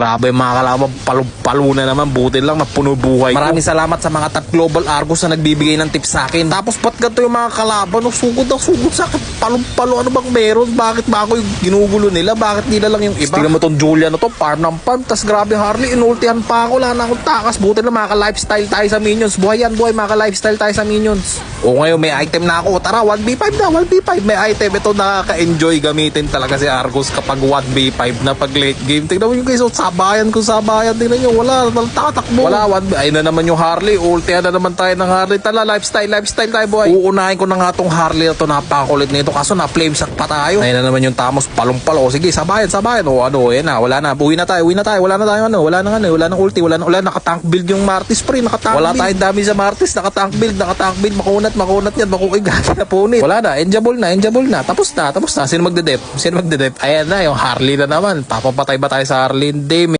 Grabe mga kalaban, palo na naman, buti lang napuno buhay ko. Maraming salamat sa mga Top Global Argos na nagbibigay ng tips sa akin. Tapos ba't ganito yung mga kalaban, sugod sa akin, palo, ano bang meron? Bakit ba ako yung ginugulo nila? Bakit nila lang yung iba? Tingnan mo tong Julia na to, farm ng farm, tas grabe Harley, inultihan pa ako, wala na akong takas. Buti na mga lifestyle tayo sa Minions. Buhay yan, buhay, mga lifestyle tayo sa Minions. O ngayon may item na ako, tara 1v5 na, 1v5 may item. Ito nakaka-enjoy gamitin talaga si Argos kapag 1v5 na pag late game. Tingnan mo yung guys, sabayan, tingnan nyo, wala, tatakbo. Wala, ay na naman yung Harley, ultihan na naman tayo ng Harley. Tala, lifestyle tayo boy. Uunahin ko na nga tong Harley na to, napakakulit nito, kaso na flamesack pa tayo. Ay na naman yung Tamos, palong-palo. Sige, sabayan. O ano, yan na, wala na, uwi na tayo, wala na tayo, wala nang ulti, wala nakatank build yung Martis pre, nakatank wala build. Wala tayong dami sa Martis, nakatank build, makunat yan, gagi na punit. Wala na, enjoyable na, tapos na. Sino magde-dep? Ayan na, yung Harley na naman. Papapatay ba tayo sa Harley? Hindi.